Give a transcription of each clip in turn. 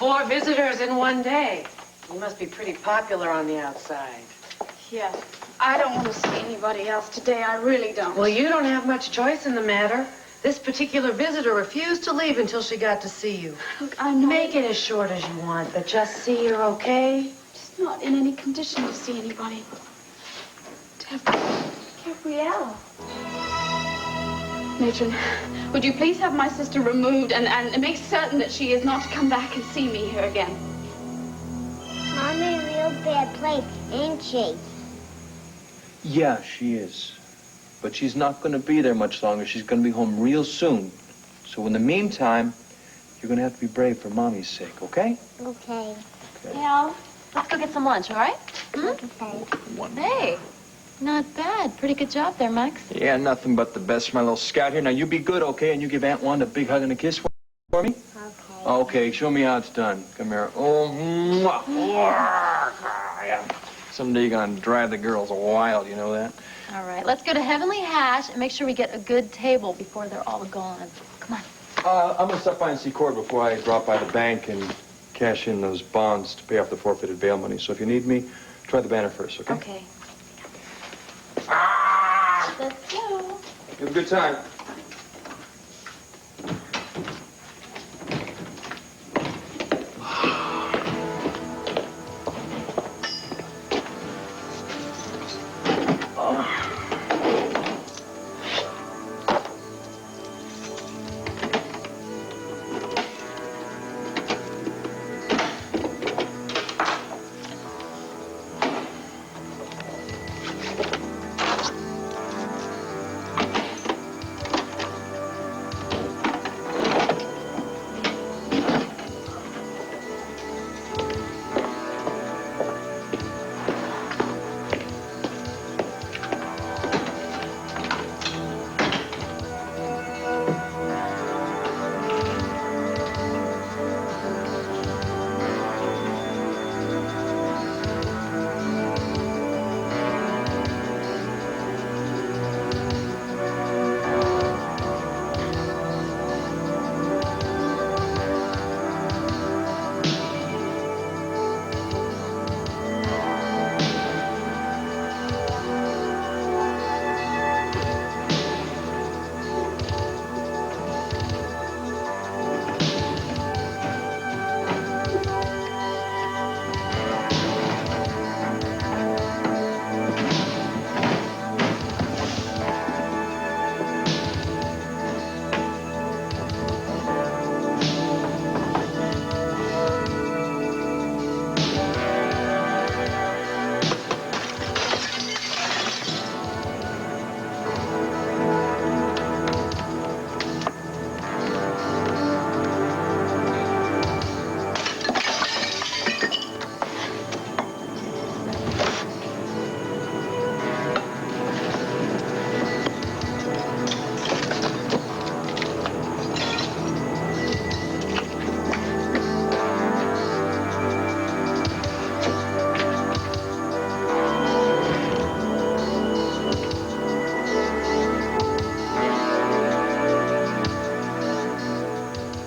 4 visitors in one day. You must be pretty popular on the outside. Yeah. I don't want to see anybody else today. I really don't. Well, you don't have much choice in the matter. This particular visitor refused to leave until she got to see you. Look, I know. Make it as short as you want, but just see her, okay? She's not in any condition to see anybody. Gabrielle. Matron, would you please have my sister removed and make certain that she is not to come back and see me here again? Mommy, real bad place, ain't she? Yeah, she is. But she's not going to be there much longer. She's going to be home real soon. So in the meantime, you're going to have to be brave for Mommy's sake, okay? Okay. Hey, Al, let's go get some lunch, all right? Okay. Hey, not bad. Pretty good job there, Max. Yeah, nothing but the best, my little scout here. Now, you be good, okay? And you give Aunt Wanda a big hug and a kiss for me? Okay. Okay, show me how it's done. Come here. Oh, mwah. Yeah. Someday you're going to drive the girls wild, you know that? All right, let's go to Heavenly Hash and make sure we get a good table before they're all gone. Come on. I'm going to stop by and see Cord before I drop by the bank and cash in those bonds to pay off the forfeited bail money. So if you need me, try the banner first, okay? Okay. Let's go. Have a good time.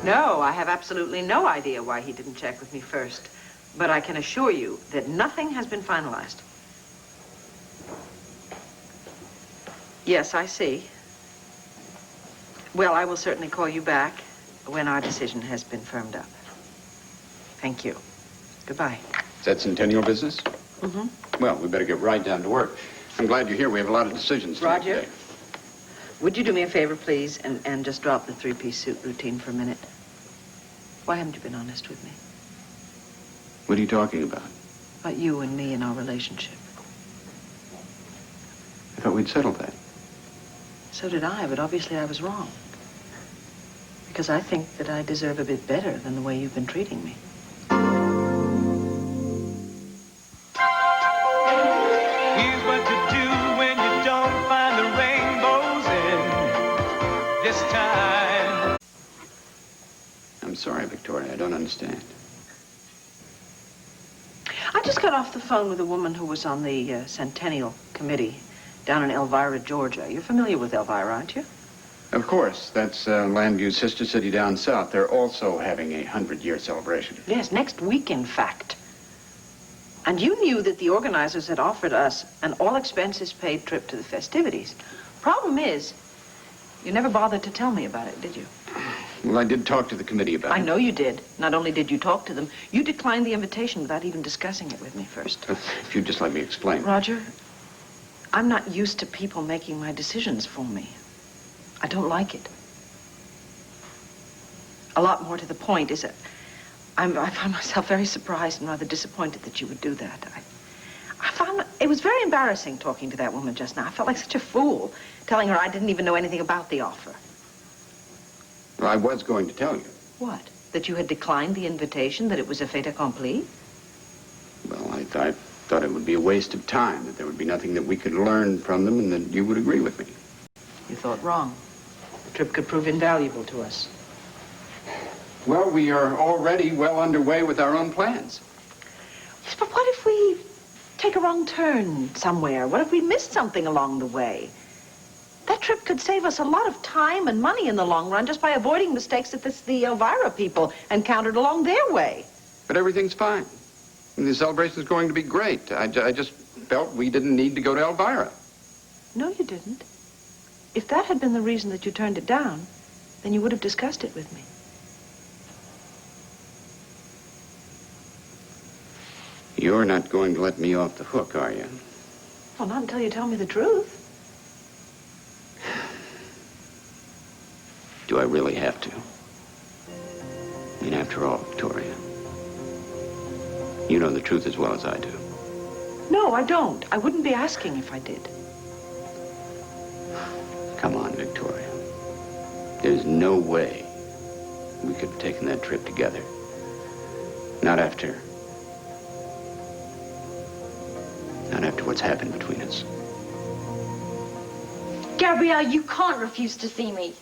No, I have absolutely no idea why he didn't check with me first. But I can assure you that nothing has been finalized. Yes, I see. Well, I will certainly call you back when our decision has been firmed up. Thank you. Goodbye. Is that Centennial business? Mm-hmm. Well, we better get right down to work. I'm glad you're here. We have a lot of decisions to make Roger, today. would you do me a favor, please, and just drop the three-piece suit routine for a minute? Why haven't you been honest with me? What are you talking about? About you and me and our relationship. I thought we'd settled that. So did I, but obviously I was wrong. Because I think that I deserve a bit better than the way you've been treating me. Here's what you do when you don't find the rainbows in this time. I'm sorry, Victoria. I don't understand. I just got off the phone with a woman who was on the Centennial Committee down in Elvira, Georgia. You're familiar with Elvira, aren't you? Of course, that's Landview's sister city down south. They're also having a 100-year celebration. Yes, next week, in fact. And you knew that the organizers had offered us an all-expenses-paid trip to the festivities. Problem is, you never bothered to tell me about it, did you? Well, I did talk to the committee about it. I know you did. Not only did you talk to them, you declined the invitation without even discussing it with me first. If you'd just let me explain. Roger, I'm not used to people making my decisions for me. I don't like it. A lot more to the point is that I found myself very surprised and rather disappointed that you would do that. I found it was very embarrassing talking to that woman just now. I felt like such a fool, telling her I didn't even know anything about the offer. Well, I was going to tell you. What? That you had declined the invitation, that it was a fait accompli? Well, I thought it would be a waste of time, that there would be nothing that we could learn from them, and that you would agree with me. You thought wrong. The trip could prove invaluable to us. Well, we are already well underway with our own plans. Yes, but what if we take a wrong turn somewhere? What if we miss something along the way? That trip could save us a lot of time and money in the long run just by avoiding mistakes that the Elvira people encountered along their way. But everything's fine. And the celebration's going to be great. I just felt we didn't need to go to Elvira. No, you didn't. If that had been the reason that you turned it down, then you would have discussed it with me. You're not going to let me off the hook, are you? Well, not until you tell me the truth. Do I really have to? I mean, after all, Victoria, you know the truth as well as I do. No, I don't. I wouldn't be asking if I did. Come on, Victoria. There's no way we could have taken that trip together. Not after what's happened between us. Gabrielle, you can't refuse to see me.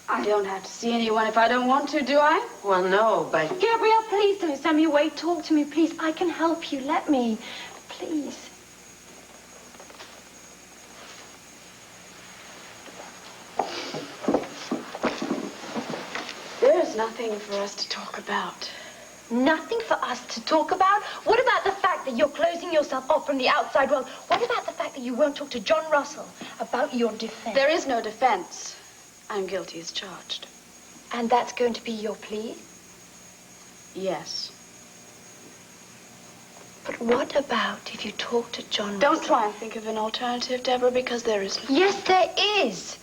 I don't have to see anyone if I don't want to, do I? Well, no, but... Gabrielle, please don't send me away. Talk to me, please. I can help you. Let me. Please. There's nothing for us to talk about. Nothing for us to talk about? What about the fact that you're closing yourself off from the outside world? What about the fact that you won't talk to John Russell about your defense? There is no defense. I'm guilty as charged. And that's going to be your plea? Yes. But what about if you talk to John Don't Russell? try and think of an alternative, Deborah, because there isn't. Yes, there is.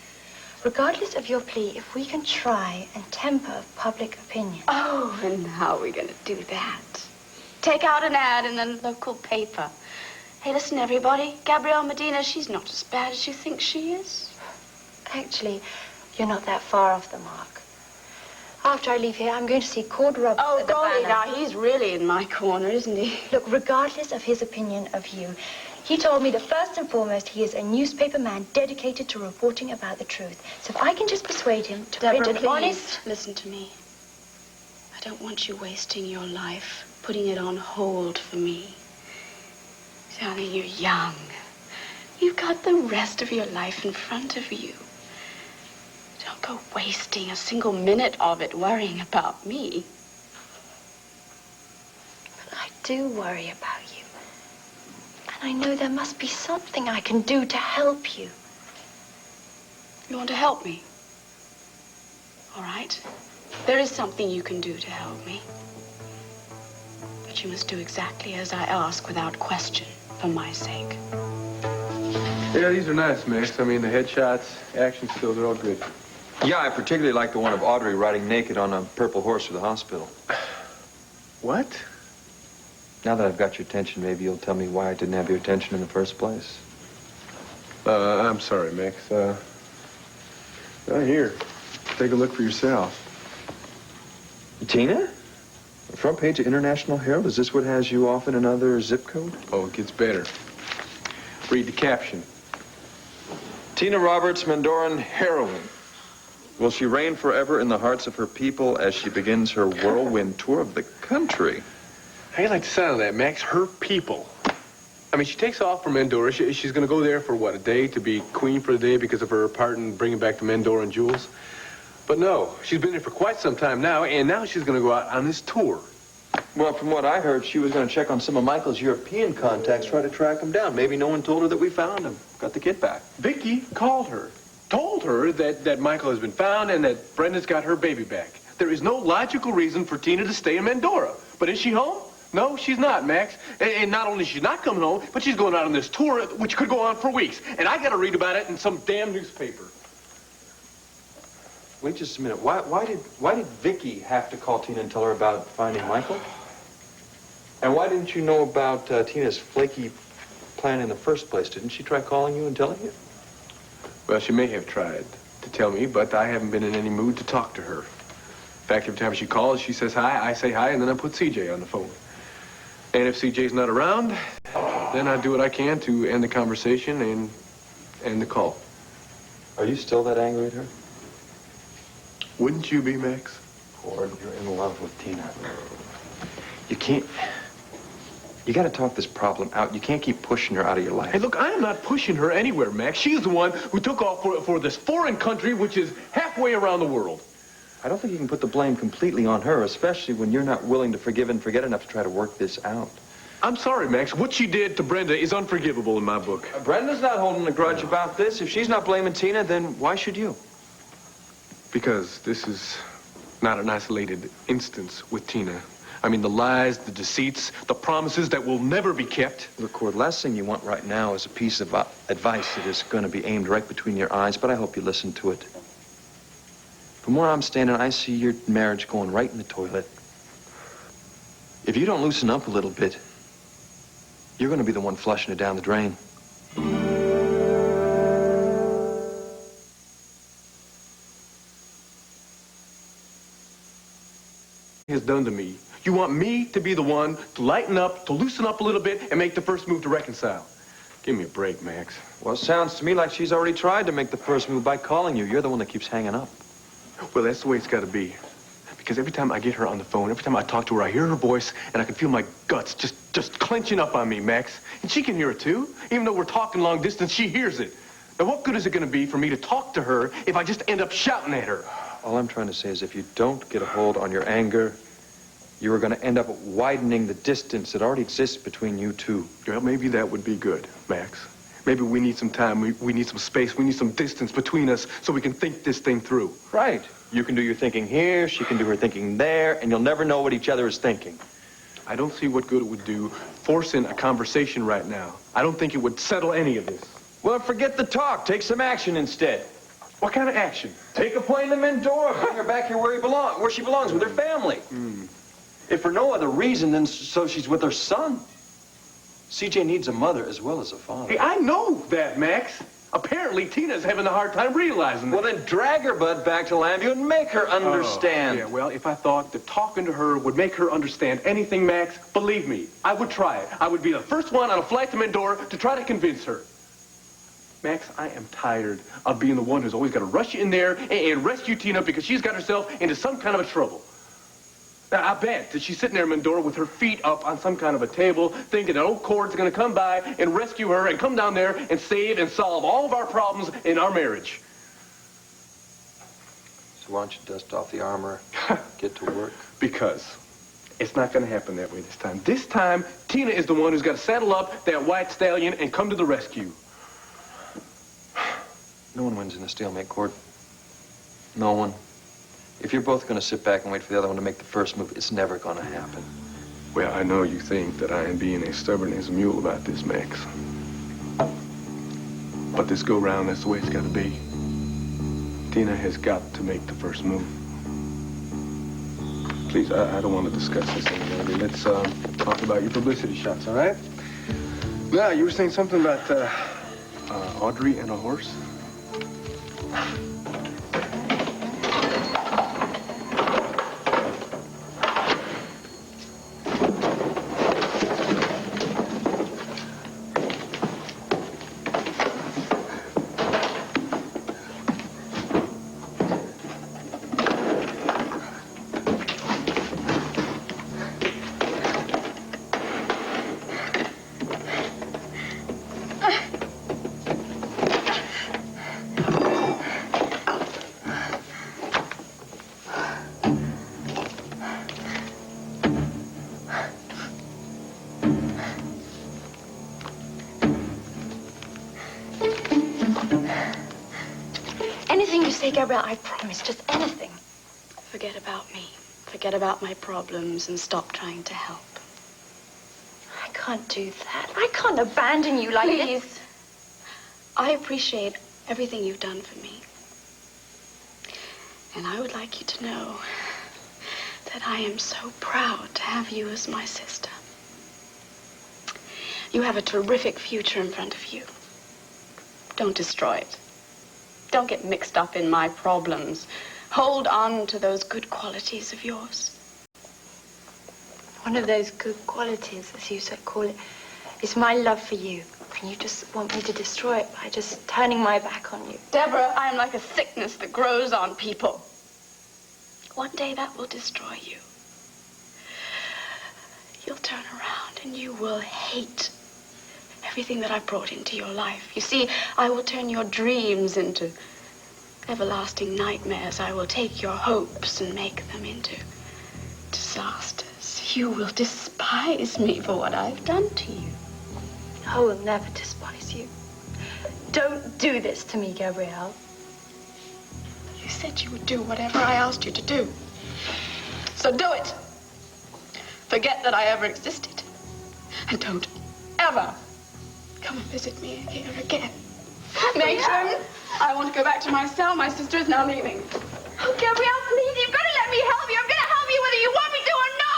Regardless of your plea, if we can try and temper public opinion. Oh, and how are we going to do that? Take out an ad in the local paper. Hey, listen, everybody. Gabrielle Medina, she's not as bad as you think she is. Actually, you're not that far off the mark. After I leave here, I'm going to see Cord Roberts Oh, at the golly, Banner. now, he's really in my corner, isn't he? Look, regardless of his opinion of you, he told me that first and foremost, he is a newspaper man dedicated to reporting about the truth. So if I can just persuade him to Deborah, print an please, honest... listen to me. I don't want you wasting your life, putting it on hold for me. Darling, you're young. You've got the rest of your life in front of you. Don't go wasting a single minute of it worrying about me. But I do worry about you. And I know there must be something I can do to help you. You want to help me? All right. There is something you can do to help me. But you must do exactly as I ask without question, for my sake. Yeah, these are nice, Max. I mean, the headshots, action stills are all good. Yeah, I particularly like the one of Audrey riding naked on a purple horse to the hospital. What? Now that I've got your attention, maybe you'll tell me why I didn't have your attention in the first place. I'm sorry, Max. Here. Take a look for yourself. Tina? The front page of International Herald? Is this what has you off in another zip code? Oh, it gets better. Read the caption. Tina Roberts, Mendoran heroine. Will she reign forever in the hearts of her people as she begins her whirlwind tour of the country? How you like the sound of that, Max? Her people. I mean, she takes off from Mendora. She's going to go there for, what, a day to be queen for the day because of her part in bringing back the Mendora and jewels? But no, she's been there for quite some time now, and now she's going to go out on this tour. Well, from what I heard, she was going to check on some of Michael's European contacts, try to track him down. Maybe no one told her that we found him. Got the kid back. Vicky called her, told her that Michael has been found and that Brenda's got her baby back. There is no logical reason for Tina to stay in Mendora. But is she home? No, she's not, Max. And not only is she not coming home, but she's going out on this tour, which could go on for weeks. And I got to read about it in some damn newspaper. Wait just a minute. Why did Vicky have to call Tina and tell her about finding Michael? And why didn't you know about Tina's flaky plan in the first place? Didn't she try calling you and telling you? Well, she may have tried to tell me, but I haven't been in any mood to talk to her. In fact, every time she calls, she says hi, I say hi, and then I put CJ on the phone. And if CJ's not around, then I do what I can to end the conversation and end the call. Are you still that angry at her? Wouldn't you be, Max? Cord, you're in love with Tina. You can't... You gotta talk this problem out. You can't keep pushing her out of your life. Hey, look, I am not pushing her anywhere, Max. She's the one who took off for this foreign country, which is halfway around the world. I don't think you can put the blame completely on her, especially when you're not willing to forgive and forget enough to try to work this out. I'm sorry, Max. What she did to Brenda is unforgivable in my book. Brenda's not holding a grudge about this. If she's not blaming Tina, then why should you? Because this is not an isolated instance with Tina. I mean, the lies, the deceits, the promises that will never be kept. Look, Cord, last thing you want right now is a piece of advice that is going to be aimed right between your eyes, but I hope you listen to it. From where I'm standing, I see your marriage going right in the toilet. If you don't loosen up a little bit, you're going to be the one flushing it down the drain. Has done to me. You want me to be the one to lighten up, to loosen up a little bit, and make the first move to reconcile. Give me a break, Max. Well, it sounds to me like she's already tried to make the first move by calling you. You're the one that keeps hanging up. Well, that's the way it's got to be. Because every time I get her on the phone, every time I talk to her, I hear her voice, and I can feel my guts just clenching up on me, Max. And she can hear it, too. Even though we're talking long distance, she hears it. Now, what good is it going to be for me to talk to her if I just end up shouting at her? All I'm trying to say is if you don't get a hold on your anger, you are going to end up widening the distance that already exists between you two. Well, maybe that would be good, Max. Maybe we need some time, we need some space, we need some distance between us so we can think this thing through. Right. You can do your thinking here, she can do her thinking there, and you'll never know what each other is thinking. I don't see what good it would do forcing a conversation right now. I don't think it would settle any of this. Well, forget the talk. Take some action instead. What kind of action? Take a plane to Mendora. Bring her back here where she belongs, with her family. If for no other reason than so she's with her son. CJ needs a mother as well as a father. Hey, I know that, Max. Apparently, Tina's having a hard time realizing that. Well, then drag her butt back to Lambview and make her understand. Yeah, well, if I thought that talking to her would make her understand anything, Max, believe me, I would try it. I would be the first one on a flight to Mendora to try to convince her. Max, I am tired of being the one who's always got to rush in there and rescue Tina because she's got herself into some kind of a trouble. Now, I bet that she's sitting there in Mendora with her feet up on some kind of a table, thinking that old Cord's going to come by and rescue her and come down there and save and solve all of our problems in our marriage. So why don't you dust off the armor, get to work? Because it's not going to happen that way this time. This time, Tina is the one who's got to saddle up that white stallion and come to the rescue. No one wins in a stalemate, Cord. No one. If you're both going to sit back and wait for the other one to make the first move, it's never going to happen. Well, I know you think that I am being as stubborn as a mule about this, Max. But this go-round, that's the way it's got to be. Tina has got to make the first move. Please, I don't want to discuss this anymore. Let's talk about your publicity shots, all right? Now, you were saying something about Audrey and a horse? say, Gabrielle, I promise, just anything. Forget about me. Forget about my problems and stop trying to help. I can't do that. I can't abandon you like this. Please. I appreciate everything you've done for me. And I would like you to know that I am so proud to have you as my sister. You have a terrific future in front of you. Don't destroy it. Don't get mixed up in my problems. Hold on to those good qualities of yours. One of those good qualities, as you so call it, is my love for you. And you just want me to destroy it by just turning my back on you. Deborah, I am like a sickness that grows on people. One day that will destroy you. You'll turn around and you will hate everything that I've brought into your life. You see, I will turn your dreams into everlasting nightmares. I will take your hopes and make them into disasters. You will despise me for what I've done to you. I will never despise you. Don't do this to me, Gabrielle. You said you would do whatever I asked you to do. So do it. Forget that I ever existed. And don't ever come and visit me here again. Nathan, I want to go back to my cell. My sister is now leaving. Oh, Gabrielle, please, you've got to let me help you. I'm going to help you whether you want me to or not.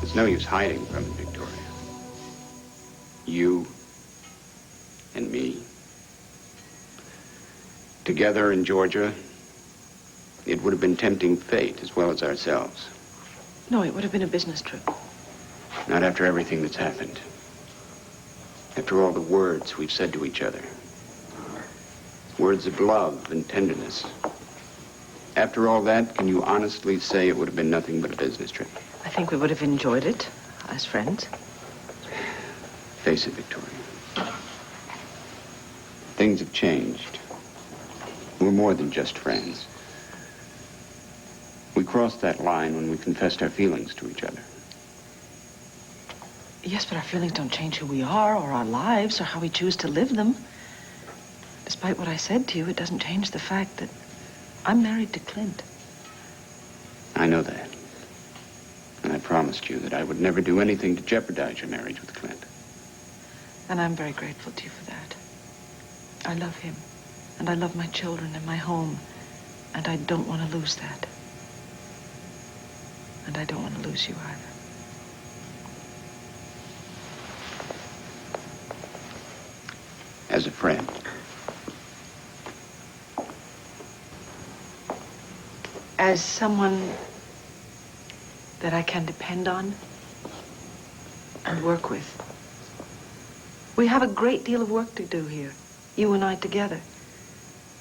There's no use hiding from it, Victoria. You and me, together in Georgia, it would have been tempting fate as well as ourselves. No, it would have been a business trip. Not after everything that's happened. After all the words we've said to each other. Words of love and tenderness. After all that, can you honestly say it would have been nothing but a business trip? I think we would have enjoyed it as friends. Face it, Victoria. Things have changed. We're more than just friends. We crossed that line when we confessed our feelings to each other. Yes, but our feelings don't change who we are or our lives or how we choose to live them. Despite what I said to you, it doesn't change the fact that I'm married to Clint. I know that. And I promised you that I would never do anything to jeopardize your marriage with Clint. And I'm very grateful to you for that. I love him, and I love my children and my home, and I don't want to lose that. And I don't want to lose you either. As a friend. As someone that I can depend on and work with. We have a great deal of work to do here, you and I together.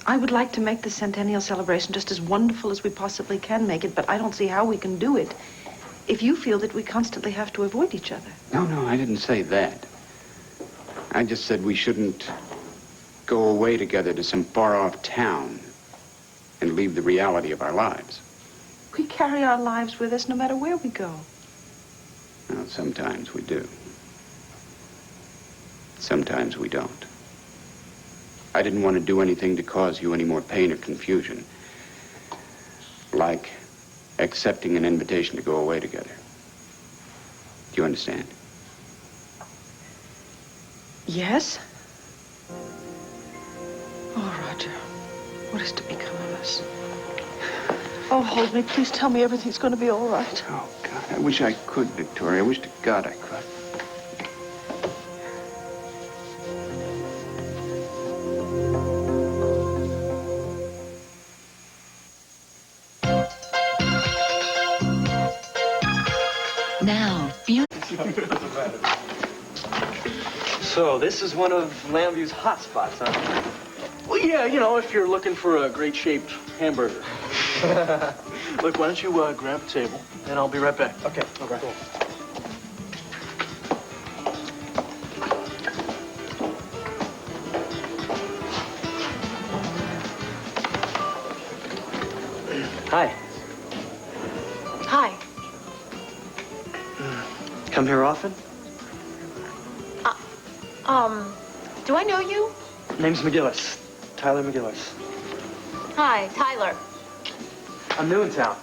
I would like to make the centennial celebration just as wonderful as we possibly can make it, but I don't see how we can do it if you feel that we constantly have to avoid each other. No, I didn't say that. I just said we shouldn't go away together to some far-off town and leave the reality of our lives. We carry our lives with us no matter where we go. Well, sometimes we do. Sometimes we don't. I didn't want to do anything to cause you any more pain or confusion. Like accepting an invitation to go away together. Do you understand? Yes? Oh, Roger, what is to become of us? Oh, hold me. Please tell me everything's going to be all right. Oh, God, I wish I could, Victoria. I wish to God I could. Now, So, this is one of Lambview's hot spots, huh? Well, yeah, you know, if you're looking for a great-shaped hamburger. Look, why don't you grab a table, and I'll be right back. Okay, cool. Hi. Hi. Come here often? Do I know you? Name's McGillis. Tyler McGillis. Hi, Tyler. I'm new in town.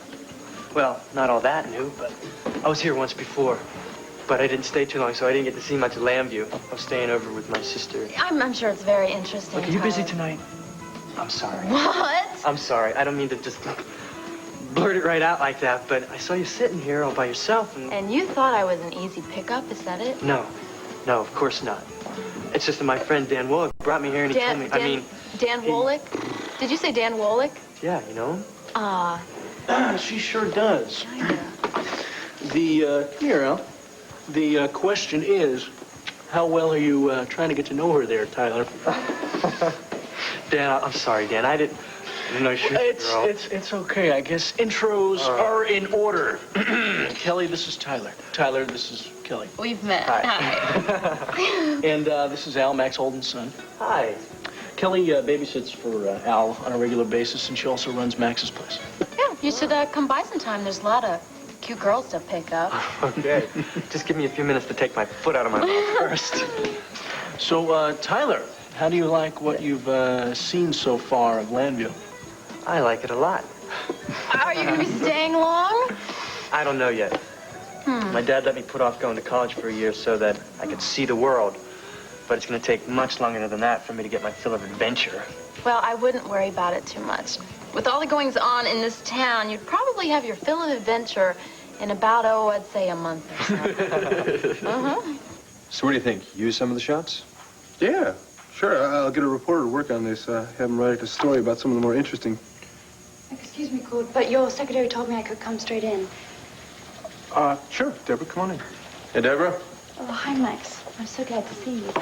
Well, not all that new, but I was here once before. But I didn't stay too long, so I didn't get to see much of Lambview. I was staying over with my sister. I'm sure it's very interesting. Look, are you busy Tyler. tonight? I'm sorry. What? I'm sorry. I don't mean to just blurt it right out like that, but I saw you sitting here all by yourself and... And you thought I was an easy pickup, is that it? No, of course not. It's just that my friend Dan Wolick brought me here and he told me, Dan Wolick? Did you say Dan Wolick? Yeah, you know him? She sure does. Here, Al. The question is, how well are you trying to get to know her there, Tyler? Dan, I'm sorry, Dan. I didn't know she was a girl. It's okay. I guess intros are in order. Kelly, this is Tyler. Tyler, this is Kelly. We've met. Hi. And this is Al, Max Holden's son. Hi. Kelly babysits for Al on a regular basis, and she also runs Max's place. Yeah, you should come by sometime. There's a lot of cute girls to pick up. Okay. Just give me a few minutes to take my foot out of my mouth first. So, Tyler, how do you like what you've seen so far of Lambview? I like it a lot. Are you going to be staying long? I don't know yet. My dad let me put off going to college for a year so that I could see the world. But it's going to take much longer than that for me to get my fill of adventure. Well, I wouldn't worry about it too much. With all the goings-on in this town, you'd probably have your fill of adventure in about, I'd say a month or so. So what do you think? Use some of the shots? Yeah, sure. I'll get a reporter to work on this. Have him write a story about some of the more interesting. Excuse me, Cord, but your secretary told me I could come straight in. Sure. Deborah, come on in. Hey, Deborah. Oh, hi, Max. I'm so glad to see you.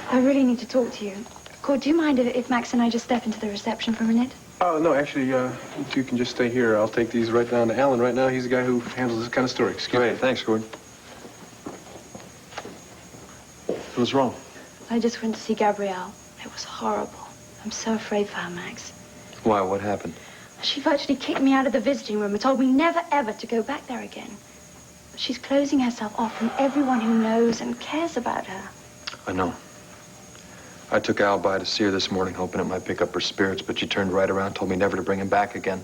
I really need to talk to you. Cord, do you mind if Max and I just step into the reception for a minute? No, actually, you can just stay here. I'll take these right down to Alan right now. He's the guy who handles this kind of story. Excuse me. Great. Thanks, Gord. What's wrong? I just went to see Gabrielle. It was horrible. I'm so afraid for her, Max. Why? What happened? She virtually kicked me out of the visiting room and told me never, ever to go back there again. She's closing herself off from everyone who knows and cares about her. I know. I took Al by to see her this morning, hoping it might pick up her spirits, but she turned right around and told me never to bring him back again.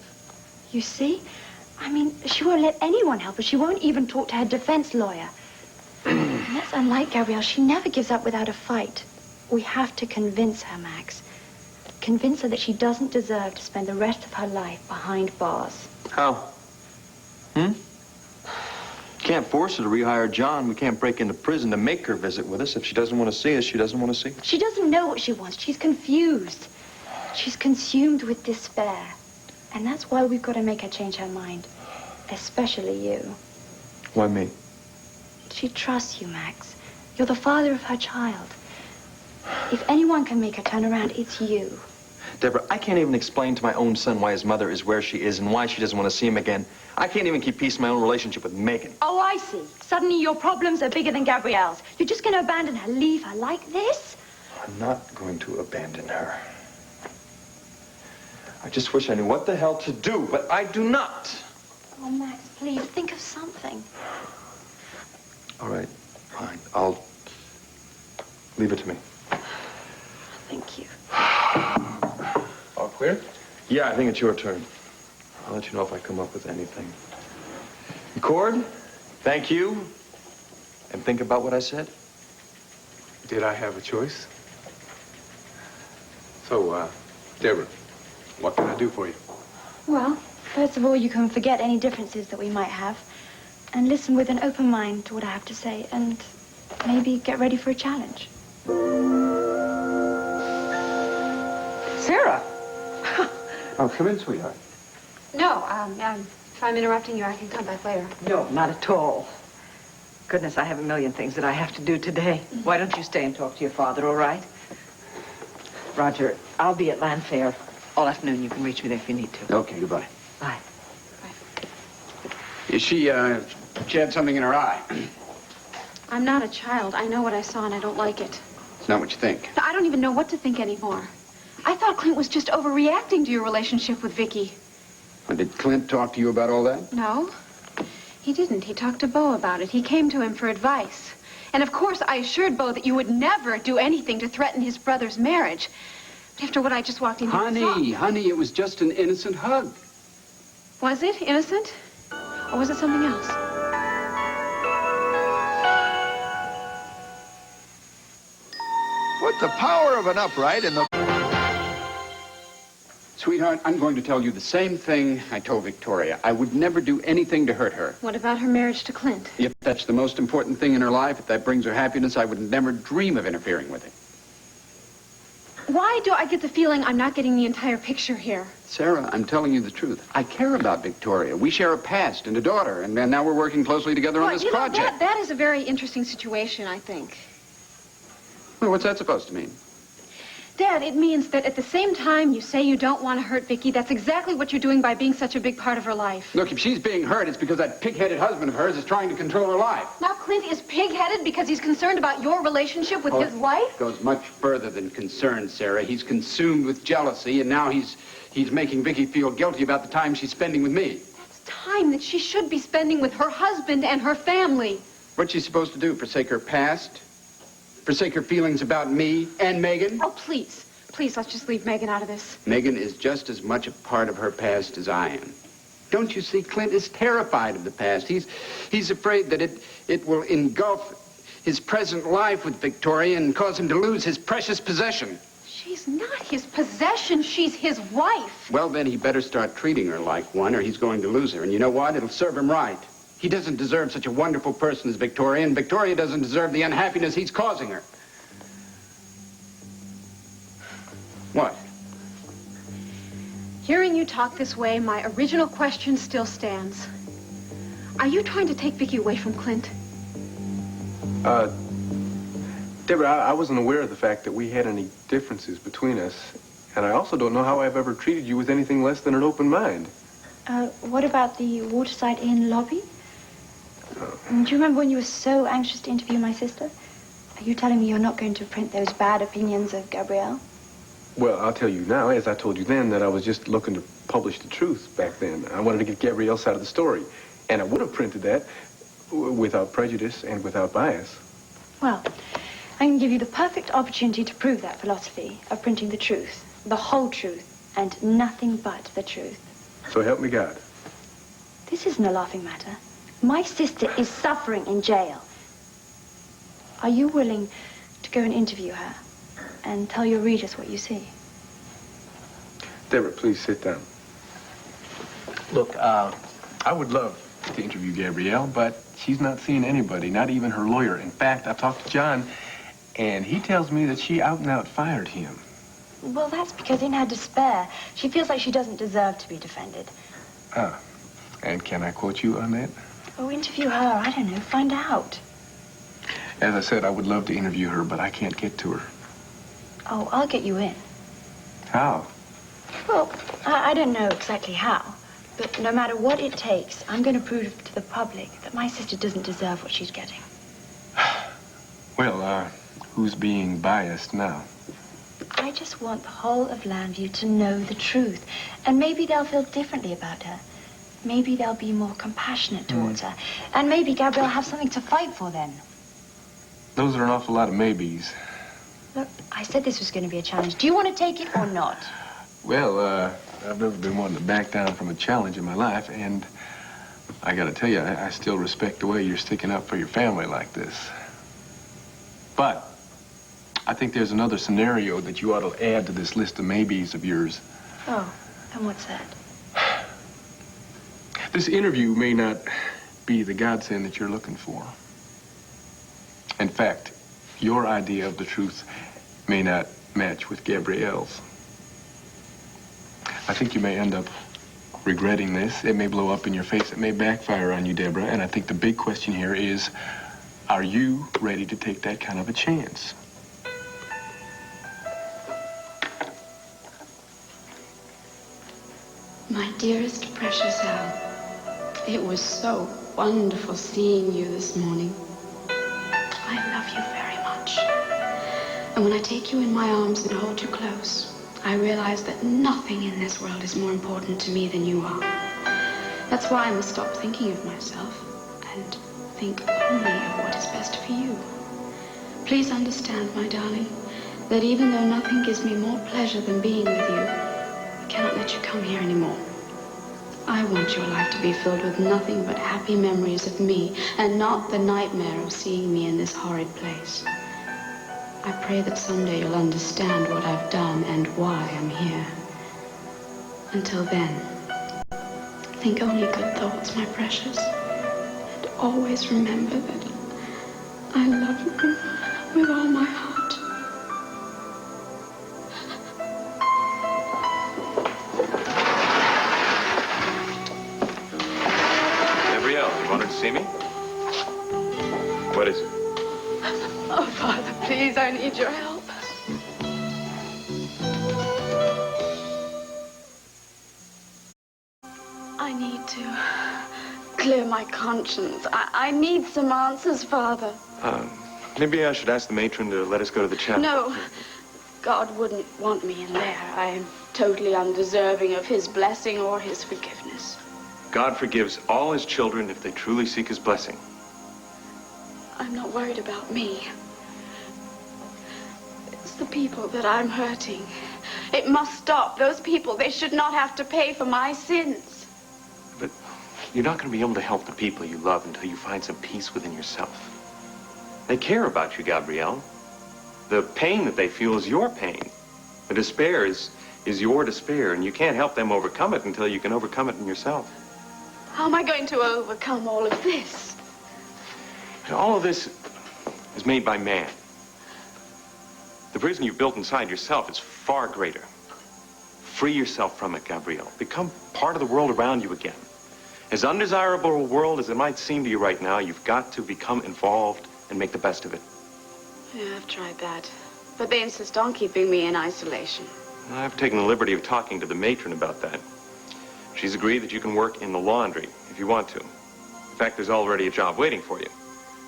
You see? I mean, she won't let anyone help her. She won't even talk to her defense lawyer. And that's unlike Gabrielle. She never gives up without a fight. We have to convince her, Max. Convince her that she doesn't deserve to spend the rest of her life behind bars. How? Can't force her to rehire John. We can't break into prison to make her visit with us. If she doesn't want to see us, she doesn't want to see us. She doesn't know what she wants. She's confused. She's consumed with despair. And that's why we've got to make her change her mind. Especially you. Why me? She trusts you, Max. You're the father of her child. If anyone can make her turn around, it's you. Deborah, I can't even explain to my own son why his mother is where she is and why she doesn't want to see him again. I can't even keep peace in my own relationship with Megan. Oh, I see. Suddenly your problems are bigger than Gabrielle's. You're just going to abandon her, leave her like this? I'm not going to abandon her. I just wish I knew what the hell to do, but I do not. Oh, Max, please, think of something. All right, fine. I'll leave it to me. Thank you. All clear? Yeah, I think it's your turn. I'll let you know if I come up with anything. Cord, thank you. And think about what I said. Did I have a choice? So, Deborah, what can I do for you? Well, first of all, you can forget any differences that we might have and listen with an open mind to what I have to say and maybe get ready for a challenge. Sarah! Oh, come in, sweetheart. No, if I'm interrupting you, I can come back later. No, not at all. Goodness, I have a million things that I have to do today. Why don't you stay and talk to your father, all right? Roger, I'll be at Land Fair all afternoon. You can reach me there if you need to. Okay, goodbye. Bye. She had something in her eye. I'm not a child. I know what I saw, and I don't like it. It's not what you think. I don't even know what to think anymore. I thought Clint was just overreacting to your relationship with Vicky. Well, did Clint talk to you about all that? No, he didn't. He talked to Bo about it. He came to him for advice. And of course, I assured Bo that you would never do anything to threaten his brother's marriage. But after what I just walked in here and saw... Honey, it was just an innocent hug. Was it innocent? Or was it something else? Put the power of an upright in the... Sweetheart, I'm going to tell you the same thing I told Victoria. I would never do anything to hurt her. What about her marriage to Clint? If that's the most important thing in her life, if that brings her happiness, I would never dream of interfering with it. Why do I get the feeling I'm not getting the entire picture here? Sarah, I'm telling you the truth. I care about Victoria. We share a past and a daughter, and now we're working closely together on this project. That is a very interesting situation, I think. Well, what's that supposed to mean? Dad, it means that at the same time you say you don't want to hurt Vicky, that's exactly what you're doing by being such a big part of her life. Look, if she's being hurt, it's because that pig-headed husband of hers is trying to control her life. Now Clint is pig-headed because he's concerned about your relationship with his wife? It goes much further than concern, Sarah. He's consumed with jealousy, and now he's making Vicky feel guilty about the time she's spending with me. That's time that she should be spending with her husband and her family. What's she supposed to do? Forsake her past? Forsake her feelings about me and Megan? Oh, please. Please, let's just leave Megan out of this. Megan is just as much a part of her past as I am. Don't you see? Clint is terrified of the past. He's afraid that it will engulf his present life with Victoria and cause him to lose his precious possession. She's not his possession. She's his wife. Well, then he better start treating her like one, or he's going to lose her. And you know what? It'll serve him right. He doesn't deserve such a wonderful person as Victoria, and Victoria doesn't deserve the unhappiness he's causing her. What? Hearing you talk this way, my original question still stands. Are you trying to take Vicky away from Clint? Deborah, I wasn't aware of the fact that we had any differences between us. And I also don't know how I've ever treated you with anything less than an open mind. What about the Waterside Inn lobby? Do you remember when you were so anxious to interview my sister? Are you telling me you're not going to print those bad opinions of Gabrielle? Well, I'll tell you now, as I told you then, that I was just looking to publish the truth back then. I wanted to get Gabrielle's side of the story. And I would have printed that without prejudice and without bias. Well, I can give you the perfect opportunity to prove that philosophy of printing the truth, the whole truth, and nothing but the truth. So help me God. This isn't a laughing matter. My sister is suffering in jail. Are you willing to go and interview her and tell your readers what you see? Deborah, please sit down. Look, I would love to interview Gabrielle, but she's not seeing anybody, not even her lawyer. In fact, I talked to John, and he tells me that she out and out fired him. Well, that's because in her despair, she feels like she doesn't deserve to be defended. Ah, and can I quote you on that? Oh, interview her. I don't know. Find out. As I said, I would love to interview her, but I can't get to her. Oh, I'll get you in. How? Well, I don't know exactly how. But no matter what it takes, I'm going to prove to the public that my sister doesn't deserve what she's getting. Well, who's being biased now? I just want the whole of Llanview to know the truth. And maybe they'll feel differently about her. Maybe they'll be more compassionate towards her. And maybe Gabrielle will have something to fight for then. Those are an awful lot of maybes. Look, I said this was going to be a challenge. Do you want to take it or not? Well, I've never been wanting to back down from a challenge in my life, and I gotta tell you, I still respect the way you're sticking up for your family like this. But I think there's another scenario that you ought to add to this list of maybes of yours. Oh, and what's that? This interview may not be the godsend that you're looking for. In fact, your idea of the truth may not match with Gabrielle's. I think you may end up regretting this. It may blow up in your face. It may backfire on you, Deborah. And I think the big question here is, are you ready to take that kind of a chance? My dearest precious Al, it was so wonderful seeing you this morning. I love you very much. And when I take you in my arms and hold you close, I realize that nothing in this world is more important to me than you are. That's why I must stop thinking of myself and think only of what is best for you. Please understand, my darling, that even though nothing gives me more pleasure than being with you, I cannot let you come here anymore. I want your life to be filled with nothing but happy memories of me, and not the nightmare of seeing me in this horrid place. I pray that someday you'll understand what I've done and why I'm here. Until then, think only good thoughts, my precious. And always remember that I love you with all my heart. You wanted to see me? What is it? Oh, Father, please, I need your help. I need to clear my conscience. I need some answers, Father. Maybe I should ask the matron to let us go to the chapel. No, God wouldn't want me in there. I'm totally undeserving of his blessing or his forgiveness. God forgives all his children if they truly seek his blessing. I'm not worried about me. It's the people that I'm hurting. It must stop. Those people, they should not have to pay for my sins. But you're not going to be able to help the people you love until you find some peace within yourself. They care about you, Gabrielle. The pain that they feel is your pain. The despair is your despair, and you can't help them overcome it until you can overcome it in yourself. How am I going to overcome all of this? And all of this is made by man. The prison you've built inside yourself is far greater. Free yourself from it, Gabrielle. Become part of the world around you again. As undesirable a world as it might seem to you right now, you've got to become involved and make the best of it. Yeah, I've tried that. But they insist on keeping me in isolation. I've taken the liberty of talking to the matron about that. She's agreed that you can work in the laundry if you want to. In fact, there's already a job waiting for you.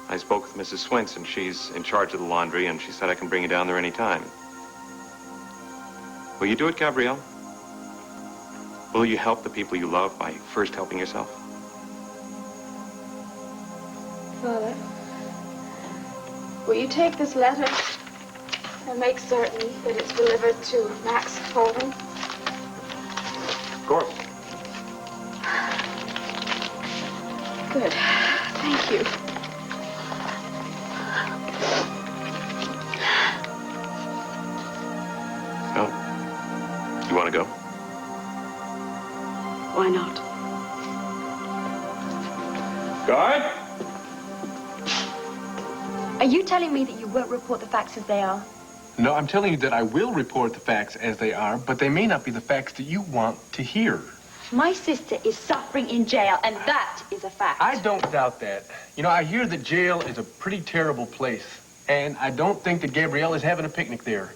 I spoke with Mrs. Swenson. She's in charge of the laundry, and she said I can bring you down there any time. Will you do it, Gabrielle? Will you help the people you love by first helping yourself? Father, will you take this letter and make certain that it's delivered to Max Holden? Of course. Good. Thank you. So, you want to go? Why not? Guard! Are you telling me that you won't report the facts as they are? No, I'm telling you that I will report the facts as they are, but they may not be the facts that you want to hear. My sister is suffering in jail, and that is a fact. I don't doubt that. You know, I hear that jail is a pretty terrible place, and I don't think that Gabrielle is having a picnic there.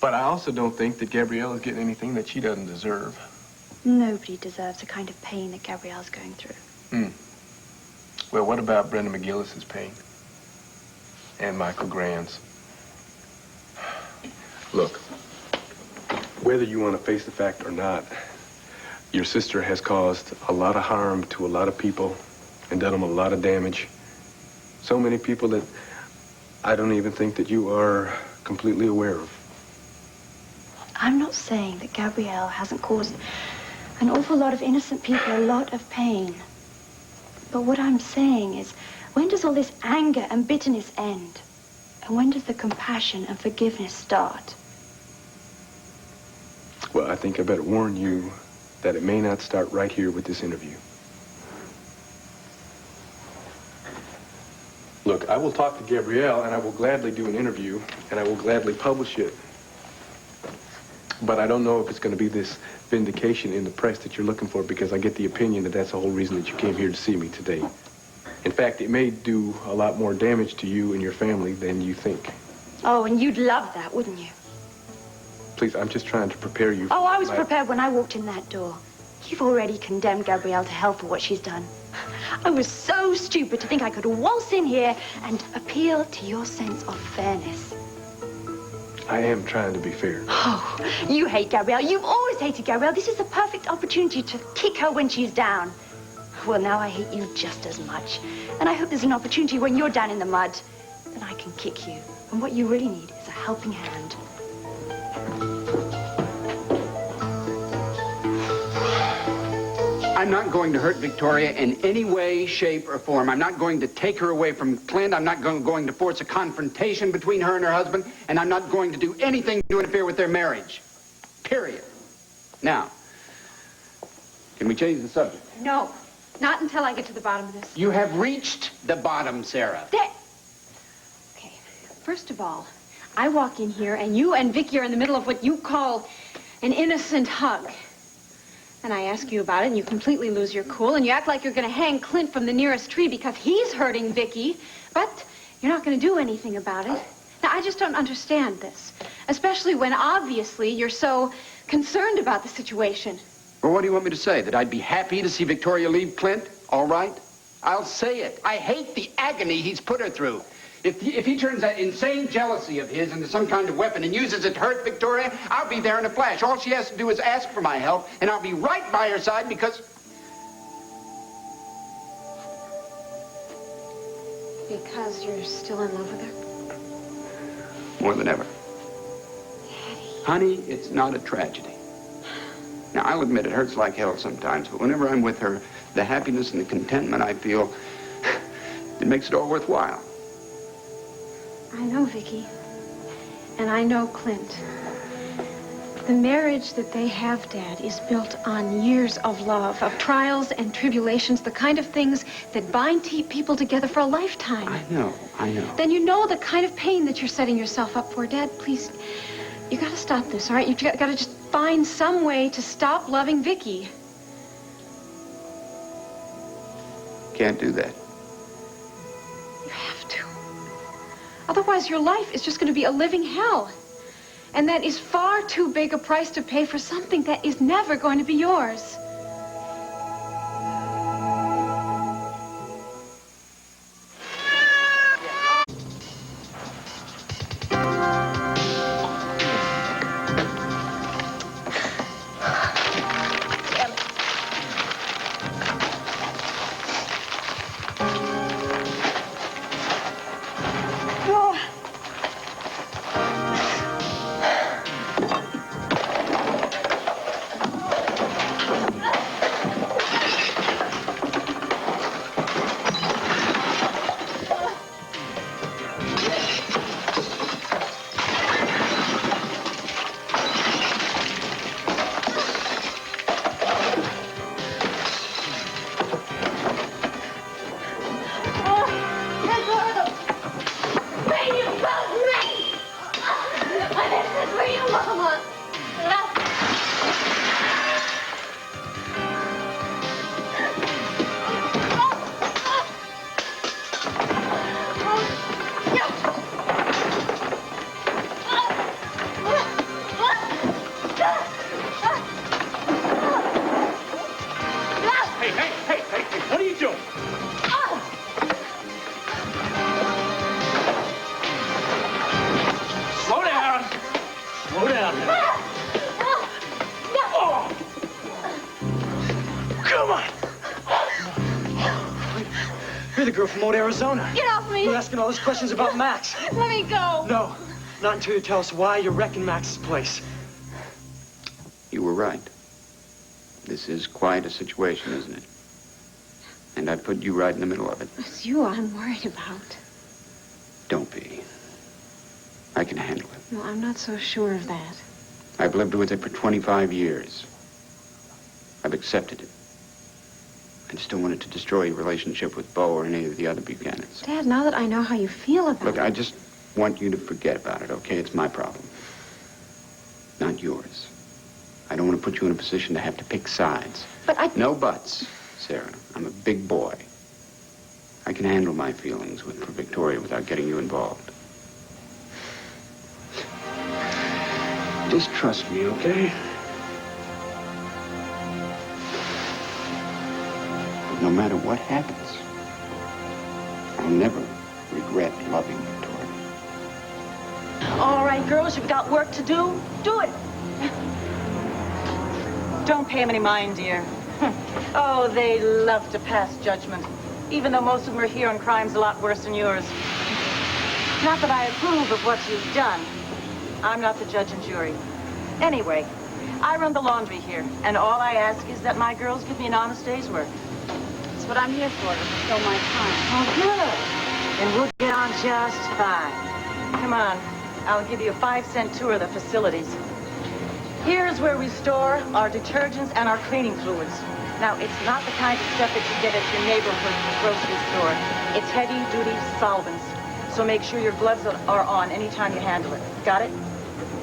But I also don't think that Gabrielle is getting anything that she doesn't deserve. Nobody deserves the kind of pain that Gabrielle's going through. Well, what about Brenda McGillis's pain? And Michael Grand's? Look, whether you want to face the fact or not, your sister has caused a lot of harm to a lot of people and done them a lot of damage. So many people that I don't even think that you are completely aware of. I'm not saying that Gabrielle hasn't caused an awful lot of innocent people a lot of pain. But what I'm saying is, when does all this anger and bitterness end? And when does the compassion and forgiveness start? Well, I think I better warn you that it may not start right here with this interview. Look, I will talk to Gabrielle, and I will gladly do an interview, and I will gladly publish it. But I don't know if it's going to be this vindication in the press that you're looking for, because I get the opinion that that's the whole reason that you came here to see me today. In fact, it may do a lot more damage to you and your family than you think. Oh, and you'd love that, wouldn't you? Please, I'm just trying to prepare you. Oh, I was prepared when I walked in that door. You've already condemned Gabrielle to hell for what she's done. I was so stupid to think I could waltz in here and appeal to your sense of fairness. I am trying to be fair. Oh, you hate Gabrielle. You've always hated Gabrielle. This is the perfect opportunity to kick her when she's down. Well, now I hate you just as much. And I hope there's an opportunity when you're down in the mud then I can kick you. And what you really need is a helping hand. I'm not going to hurt Victoria in any way, shape, or form. I'm not going to take her away from Clint. I'm not going to force a confrontation between her and her husband. And I'm not going to do anything to interfere with their marriage. Period. Now, can we change the subject? No, not until I get to the bottom of this. You have reached the bottom, Sarah. Okay, first of all, I walk in here and you and Vicky are in the middle of what you call an innocent hug. And I ask you about it, and you completely lose your cool, and you act like you're going to hang Clint from the nearest tree because he's hurting Vicky, but you're not going to do anything about it. Now, I just don't understand this, especially when obviously you're so concerned about the situation. Well, what do you want me to say? That I'd be happy to see Victoria leave Clint? All right? I'll say it. I hate the agony he's put her through. If he turns that insane jealousy of his into some kind of weapon and uses it to hurt Victoria, I'll be there in a flash. All she has to do is ask for my help, and I'll be right by her side because... Because you're still in love with her? More than ever. Honey, it's not a tragedy. Now, I'll admit it hurts like hell sometimes, but whenever I'm with her, the happiness and the contentment I feel, it makes it all worthwhile. I know Vicky, and I know Clint. The marriage that they have, Dad, is built on years of love, of trials and tribulations, the kind of things that bind people together for a lifetime. I know. Then you know the kind of pain that you're setting yourself up for. Dad, please, you gotta stop this, all right? You've got to just find some way to stop loving Vicky. Can't do that. You have to. Otherwise, your life is just going to be a living hell. And that is far too big a price to pay for something that is never going to be yours. You're the girl from old Arizona. Get off me! You're asking all those questions about Max. Let me go! No, not until you tell us why you're wrecking Max's place. You were right. This is quite a situation, isn't it? And I put you right in the middle of it. It's you I'm worried about. Don't be. I can handle it. No, I'm not so sure of that. I've lived with it for 25 years. I've accepted it. I just don't want it to destroy your relationship with Bo or any of the other Buchanans. Dad, now that I know how you feel about Look, it... I just want you to forget about it, okay? It's my problem, not yours. I don't want to put you in a position to have to pick sides. But I... No buts, Sarah. I'm a big boy. I can handle my feelings for Victoria without getting you involved. Just trust me, okay? But no matter what happens, I'll never regret loving Victoria. All right, girls, you've got work to do. Do it. Don't pay him any mind, dear. Oh, they love to pass judgment, even though most of them are here on crimes a lot worse than yours. Not that I approve of what you've done. I'm not the judge and jury. Anyway, I run the laundry here, and all I ask is that my girls give me an honest day's work. That's what I'm here for, to fill my time. Oh, good. And we'll get on just fine. Come on. I'll give you a 5-cent tour of the facilities. Here's where we store our detergents and our cleaning fluids. Now, it's not the kind of stuff that you get at your neighborhood grocery store. It's heavy-duty solvents. So make sure your gloves are on anytime you handle it. Got it?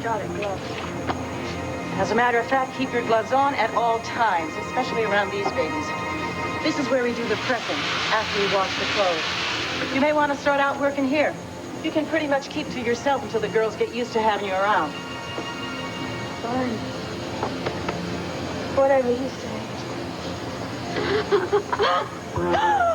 Got it, gloves. As a matter of fact, keep your gloves on at all times, especially around these babies. This is where we do the pressing after we wash the clothes. You may want to start out working here. You can pretty much keep to yourself until the girls get used to having you around. Fine. Whatever you say.